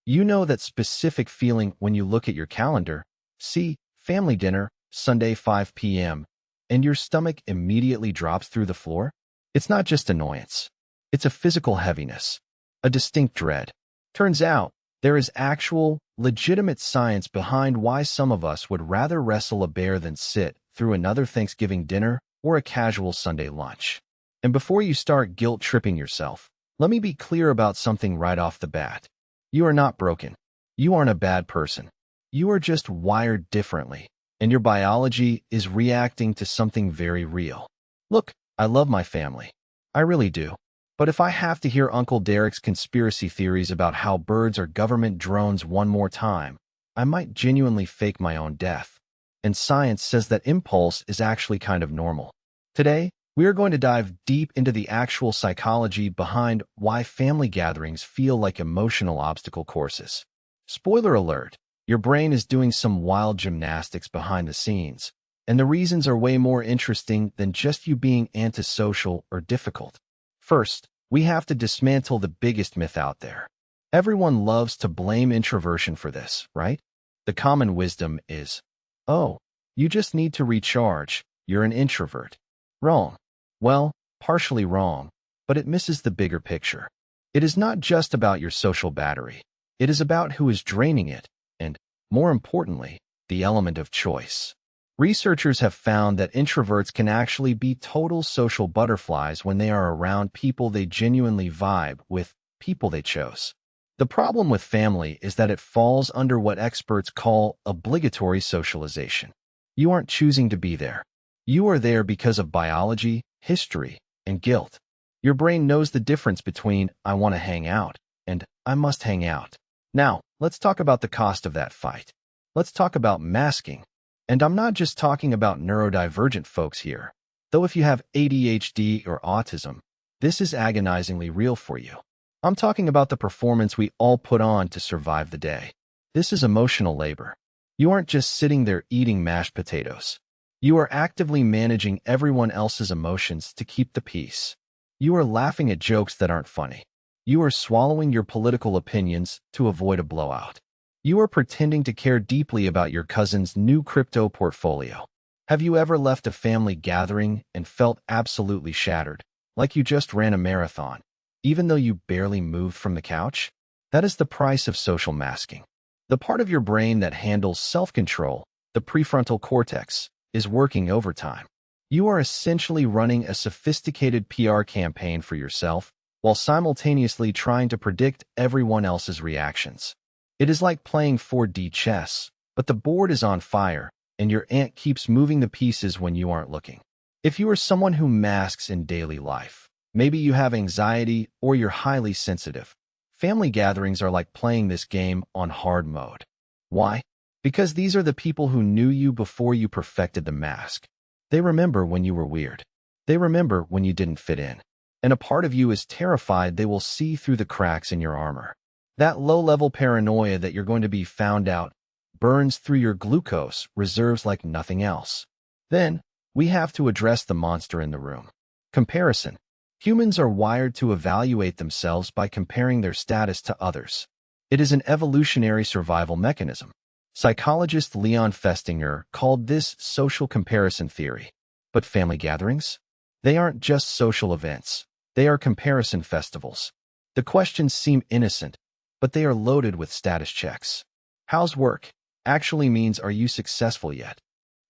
You know that specific feeling when you look at your calendar, see family dinner, Sunday 5 p.m., and your stomach immediately drops through the floor? It's not just annoyance. It's a physical heaviness, a distinct dread. Turns out, there is actual, legitimate science behind why some of us would rather wrestle a bear than sit through another Thanksgiving dinner or a casual Sunday lunch. And before you start guilt-tripping yourself, let me be clear about something right off the bat. You are not broken. You aren't a bad person. You are just wired differently, and your biology is reacting to something very real. Look, I love my family. I really do. But if I have to hear Uncle Derek's conspiracy theories about how birds are government drones one more time, I might genuinely fake my own death. And science says that impulse is actually kind of normal. Today, we are going to dive deep into the actual psychology behind why family gatherings feel like emotional obstacle courses. Spoiler alert, your brain is doing some wild gymnastics behind the scenes, and the reasons are way more interesting than just you being antisocial or difficult. First, we have to dismantle the biggest myth out there. Everyone loves to blame introversion for this, right? The common wisdom is, oh, you just need to recharge, you're an introvert. Wrong. Well, partially wrong, but it misses the bigger picture. It is not just about your social battery. It is about who is draining it, and, more importantly, the element of choice. Researchers have found that introverts can actually be total social butterflies when they are around people they genuinely vibe with, people they chose. The problem with family is that it falls under what experts call obligatory socialization. You aren't choosing to be there. You are there because of biology, history, and guilt. Your brain knows the difference between I want to hang out and I must hang out. Now, let's talk about the cost of that fight. Let's talk about masking. And I'm not just talking about neurodivergent folks here. Though if you have ADHD or autism, this is agonizingly real for you. I'm talking about the performance we all put on to survive the day. This is emotional labor. You aren't just sitting there eating mashed potatoes. You are actively managing everyone else's emotions to keep the peace. You are laughing at jokes that aren't funny. You are swallowing your political opinions to avoid a blowout. You are pretending to care deeply about your cousin's new crypto portfolio. Have you ever left a family gathering and felt absolutely shattered, like you just ran a marathon, even though you barely moved from the couch? That is the price of social masking. The part of your brain that handles self-control, the prefrontal cortex, is working overtime. You are essentially running a sophisticated PR campaign for yourself while simultaneously trying to predict everyone else's reactions. It is like playing 4D chess, but the board is on fire and your ant keeps moving the pieces when you aren't looking. If you are someone who masks in daily life, maybe you have anxiety or you're highly sensitive, family gatherings are like playing this game on hard mode. Why? Because these are the people who knew you before you perfected the mask. They remember when you were weird. They remember when you didn't fit in. And a part of you is terrified they will see through the cracks in your armor. That low-level paranoia that you're going to be found out burns through your glucose reserves like nothing else. Then, we have to address the monster in the room. Comparison. Humans are wired to evaluate themselves by comparing their status to others. It is an evolutionary survival mechanism. Psychologist Leon Festinger called this social comparison theory. But family gatherings? They aren't just social events. They are comparison festivals. The questions seem innocent, but they are loaded with status checks. How's work? Actually means are you successful yet?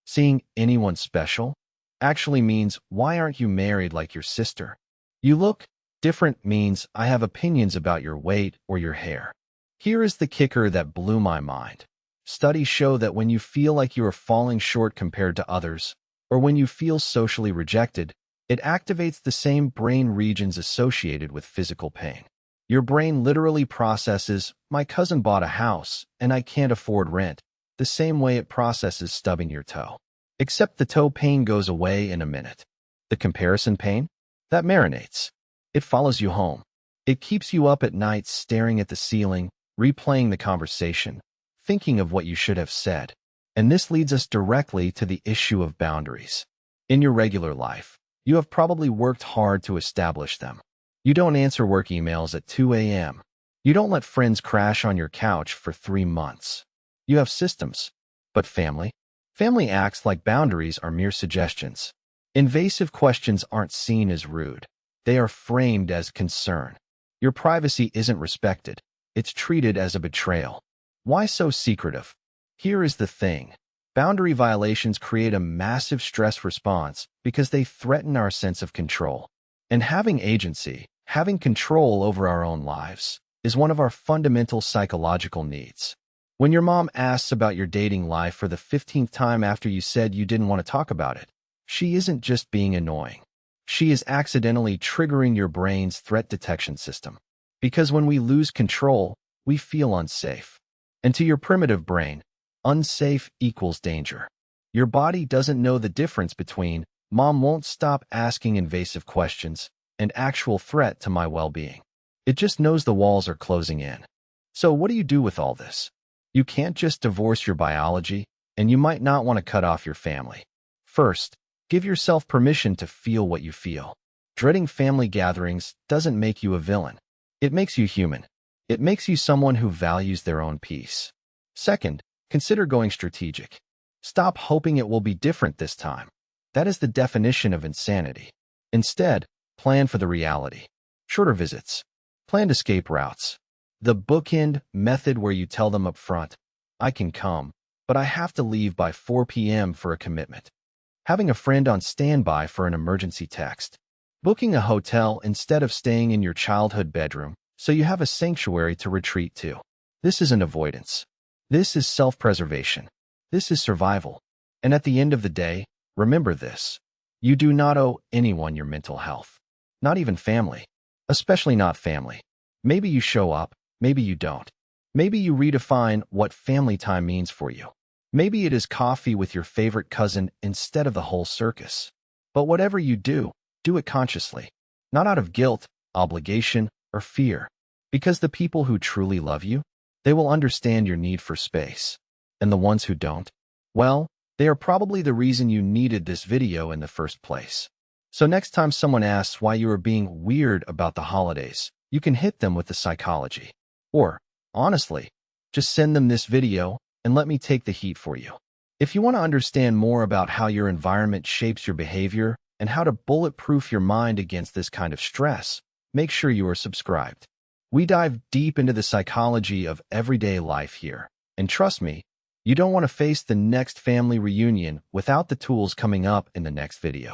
Seeing anyone special? Actually means why aren't you married like your sister? You look different means I have opinions about your weight or your hair. Here is the kicker that blew my mind. Studies show that when you feel like you are falling short compared to others, or when you feel socially rejected, it activates the same brain regions associated with physical pain. Your brain literally processes, my cousin bought a house, and I can't afford rent, the same way it processes stubbing your toe. Except the toe pain goes away in a minute. The comparison pain? That marinates. It follows you home. It keeps you up at night staring at the ceiling, replaying the conversation, thinking of what you should have said. And this leads us directly to the issue of boundaries. In your regular life, you have probably worked hard to establish them. You don't answer work emails at 2 a.m. You don't let friends crash on your couch for 3 months. You have systems. But family? Family acts like boundaries are mere suggestions. Invasive questions aren't seen as rude. They are framed as concern. Your privacy isn't respected. It's treated as a betrayal. Why so secretive? Here is the thing. Boundary violations create a massive stress response because they threaten our sense of control. And having agency, having control over our own lives, is one of our fundamental psychological needs. When your mom asks about your dating life for the 15th time after you said you didn't want to talk about it, she isn't just being annoying. She is accidentally triggering your brain's threat detection system. Because when we lose control, we feel unsafe. And to your primitive brain, unsafe equals danger. Your body doesn't know the difference between "Mom won't stop asking invasive questions" and actual threat to my well-being. It just knows the walls are closing in. So what do you do with all this? You can't just divorce your biology, and you might not want to cut off your family. First, give yourself permission to feel what you feel. Dreading family gatherings doesn't make you a villain. It makes you human. It makes you someone who values their own peace. Second, consider going strategic. Stop hoping it will be different this time. That is the definition of insanity. Instead, plan for the reality. Shorter visits. Planned escape routes. The bookend method where you tell them up front, "I can come, but I have to leave by 4 p.m. for a commitment." Having a friend on standby for an emergency text. Booking a hotel instead of staying in your childhood bedroom so you have a sanctuary to retreat to. This isn't avoidance. This is self-preservation. This is survival. And at the end of the day, remember this. You do not owe anyone your mental health. Not even family. Especially not family. Maybe you show up, maybe you don't. Maybe you redefine what family time means for you. Maybe it is coffee with your favorite cousin instead of the whole circus. But whatever you do it consciously. Not out of guilt, obligation, or fear. Because the people who truly love you, they will understand your need for space. And the ones who don't, well, they are probably the reason you needed this video in the first place. So next time someone asks why you are being weird about the holidays, you can hit them with the psychology. Or, honestly, just send them this video and let me take the heat for you. If you want to understand more about how your environment shapes your behavior and how to bulletproof your mind against this kind of stress, make sure you are subscribed. We dive deep into the psychology of everyday life here. And trust me, you don't want to face the next family reunion without the tools coming up in the next video.